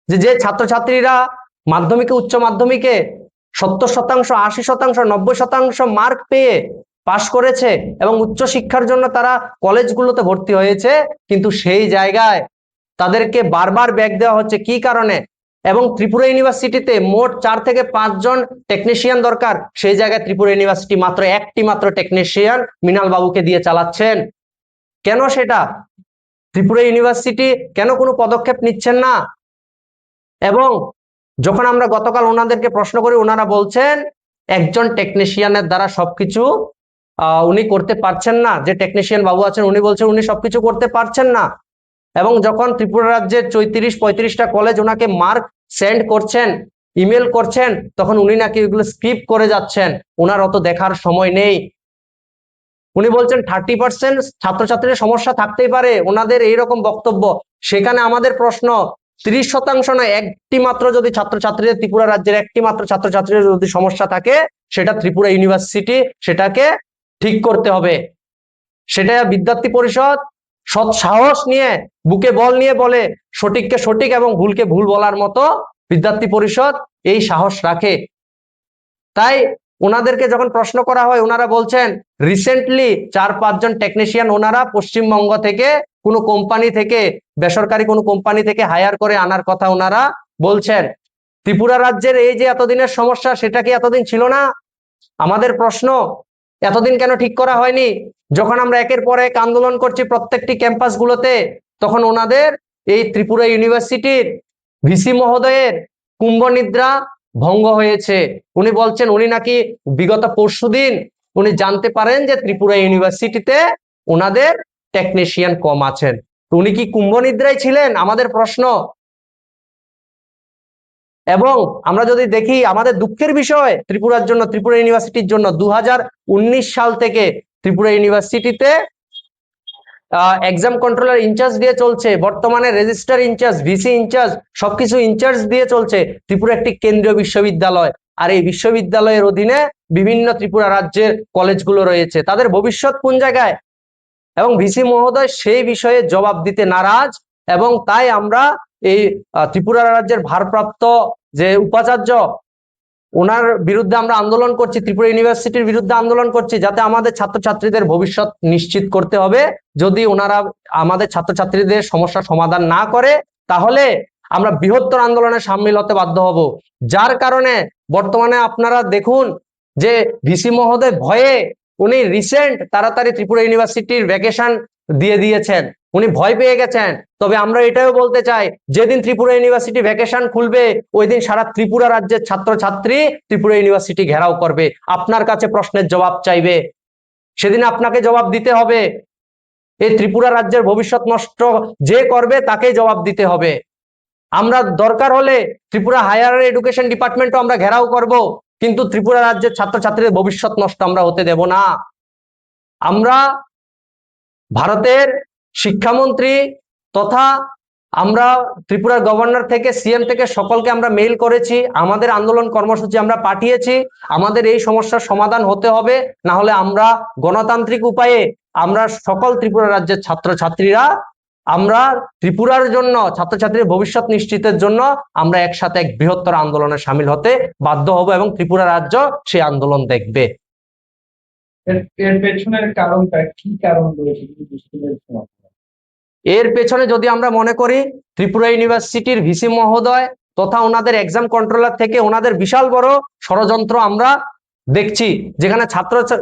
যে যে ছাত্রছাত্রীরা মাধ্যমিকে উচ্চ মাধ্যমিকে 70%, 80%, 90% মার্ক পেয়ে পাশ করেছে এবং উচ্চ শিক্ষার জন্য তারা কলেজগুলোতে ভর্তি হয়েছে, কিন্তু সেই জায়গায় তাদেরকে বারবার ব্যাক দেওয়া হচ্ছে কি কারণে? এবং ত্রিপুরা ইউনিভার্সিটিতে মোট 4 থেকে 5 জন টেকনিশিয়ান দরকার, সেই জায়গায় ত্রিপুরা ইউনিভার্সিটি মাত্র একটি মাত্র টেকনিশিয়ান মৃণাল বাবুকে দিয়ে চালাচ্ছেন। কেন সেটা? ত্রিপুরা ইউনিভার্সিটি কেন কোনো পদক্ষেপ নিচ্ছেন না? এবং যখন আমরা গতকাল ওনাদেরকে প্রশ্ন করি, ওনারা বলছেন একজন টেকনিশিয়ানের দ্বারা সবকিছু উনি করতে পারছেন না। যে টেকনিশিয়ান বাবু আছেন উনি বলছেন উনি সবকিছু করতে পারছেন না। এবং যখন ত্রিপুরা রাজ্যের 34-35টা কলেজ ওনাকে মার্ক সেন্ড করছেন, ইমেল করছেন, তখন উনি নাকি এগুলো স্কিপ করে যাচ্ছেন, ওনার অত দেখার সময় নেই। উনি বলছেন 30% ছাত্রছাত্রীর সমস্যা থাকতেই পারে, ওনাদের এইরকম বক্তব্য। সেখানে আমাদের প্রশ্ন, 30% নয়, একটি মাত্র যদি ছাত্রছাত্রীদের, ত্রিপুরা রাজ্যের একটি মাত্র ছাত্রছাত্রীদের যদি সমস্যা থাকে, সেটা ত্রিপুরা ইউনিভার্সিটি সেটাকে ঠিক করতে হবে। সেটা বিদ্যার্থী পরিষদ সৎ সাহস নিয়ে, বুকে বল নিয়ে বলে, সঠিককে সঠিক এবং ভুলকে ভুল বলার মতো বিদ্যার্থী পরিষদ এই সাহস রাখে। তাই ওনাদেরকে যখন প্রশ্ন করা হয়, ওনারা বলছেন রিসেন্টলি 4-5 জন টেকনিশিয়ান ওনারা পশ্চিমবঙ্গ থেকে কোনো কোম্পানি থেকে, বেসরকারি কোনো কোম্পানি থেকে হায়ার করে আনার কথা ওনারা বলছেন। ত্রিপুরা রাজ্যের এই যে এতদিনের সমস্যা, সেটা কি এতদিন ছিল না? আমাদের প্রশ্ন, এতদিন কেন ঠিক করা হয়নি? যখন আমরা একের পর এক আন্দোলন করছি প্রত্যেকটি ক্যাম্পাসগুলোতে, তখন ওনাদের এই ত্রিপুরা ইউনিভার্সিটির ভিসি মহোদয়ের কুম্ভনিদ্রা ভঙ্গ হয়েছে। উনি বলছেন উনি নাকি বিগত পরশুদিন উনি জানতে পারেন যে ত্রিপুরা ইউনিভার্সিটিতে ওনাদের টেকনিশিয়ান কম আছেন। উনি কি কুম্ভনিদ্রায় ছিলেন? আমাদের প্রশ্ন। এবং আমরা যদি দেখি, আমাদের দুঃখের বিষয় ত্রিপুরার জন্য, ত্রিপুরা ইউনিভার্সিটির জন্য, 2019 সাল থেকে ত্রিপুরা ইউনিভার্সিটিতে এক্সাম কন্ট্রোলার ইনচার্জ দিয়ে চলছে, বর্তমানে রেজিস্ট্রার ইনচার্জ, ভিসি ইনচার্জ, সবকিছু ইনচার্জ দিয়ে চলছে। ত্রিপুরা একটি কেন্দ্রীয় বিশ্ববিদ্যালয়, আর এই বিশ্ববিদ্যালয়ের অধীনে বিভিন্ন ত্রিপুরা রাজ্যের কলেজগুলো রয়েছে। তাদের ভবিষ্যৎ কোন জায়গায়? এবং ভিসি মহোদয় সেই বিষয়ে জবাব দিতে নারাজ, এবং তাই আমরা এই ত্রিপুরা রাজ্যের ভারপ্রাপ্ত যে উপাচার্য, ওনার বিরুদ্ধে আমরা আন্দোলন করছি, ত্রিপুরা ইউনিভার্সিটির বিরুদ্ধে আন্দোলন করছি, যাতে আমাদের ছাত্রছাত্রীদের ভবিষ্যৎ নিশ্চিত করতে হবে। যদি ওনারা আমাদের ছাত্রছাত্রীদের সমস্যার সমাধান না করে, তাহলে আমরা বৃহত্তর আন্দোলনে সামিল হতে বাধ্য হব। যার কারণে বর্তমানে আপনারা দেখুন যে ভিসি মহোদয় ভয়ে উনি রিসেন্ট তাড়াতাড়ি ত্রিপুরা ইউনিভার্সিটির ভ্যাকেশন দিয়ে দিয়েছেন, উনি ভয় পেয়ে গেছেন। তবে আমরা এটাও বলতে চাই, যেদিন ত্রিপুরা ইউনিভার্সিটি ভ্যাকেশন খুলবে, ওই দিন সারা ত্রিপুরা রাজ্যের ছাত্রছাত্রী ত্রিপুরা ইউনিভার্সিটি ঘেরাও করবে, আপনার কাছে প্রশ্নের জবাব চাইবে। সেদিন আপনাকে জবাব দিতে হবে। এই ত্রিপুরা রাজ্যের ভবিষ্যৎ নষ্ট যে করবে তাকেই জবাব দিতে হবে। আমরা দরকার হলে ত্রিপুরা হায়ার এডুকেশন ডিপার্টমেন্টও আমরা ঘেরাও করব, কিন্তু ত্রিপুরা রাজ্যের ছাত্রছাত্রীদের ভবিষ্যৎ নষ্ট আমরা হতে দেব না। আমরা ভারতের শিক্ষামন্ত্রী তথা আমরা ত্রিপুরার গভর্নর থেকে, সিএম থেকে সকলকে আমরা মেইল করেছি, আমাদের আন্দোলন কর্মসূচি আমরা পাঠিয়েছি। আমাদের এই সমস্যার সমাধান হতে হবে, না হলে আমরা গণতান্ত্রিক উপায়ে আমরা সকল ত্রিপুরা রাজ্যের ছাত্রছাত্রীরা, আমরা ত্রিপুরার জন্য, ছাত্রছাত্রীর ভবিষ্যৎ নিশ্চিতের জন্য আমরা একসাথে এক বৃহত্তর আন্দোলনে সামিল হতে বাধ্য হব, এবং ত্রিপুরা রাজ্য সেই আন্দোলন দেখবে। এর পেছনের কারণটা কি? কারণ রয়েছে? এর পেছনে যদি আমরা মনে করি, ত্রিপুরা ইউনিভার্সিটির ভিসি মহোদয় তথা ওনাদের এক্সাম কন্ট্রোলার থেকে ওনাদের বিশাল বড় ষড়যন্ত্র আমরা দেখছি। যেখানে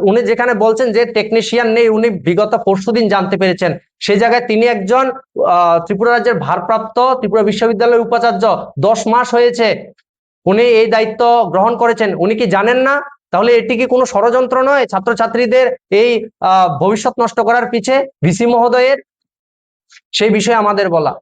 উনি যেখানে বলছেন যে টেকনিশিয়ান নেই, উনি বিগত পরশুদিন জানতে পেরেছেন। সেই জায়গায় তিনি একজন ত্রিপুরা রাজ্যের ভারপ্রাপ্ত ত্রিপুরা বিশ্ববিদ্যালয়ের উপাচার্য, 10 মাস হয়েছে উনি এই দায়িত্ব গ্রহণ করেছেন, উনি কি জানেন না? তাহলে এটি কি কোনো ষড়যন্ত্র নয় ছাত্রছাত্রীদের এই ভবিষ্যৎ নষ্ট করার পিছে ভিসি মহোদয়ের? সেই বিষয়ে আমাদের বলা।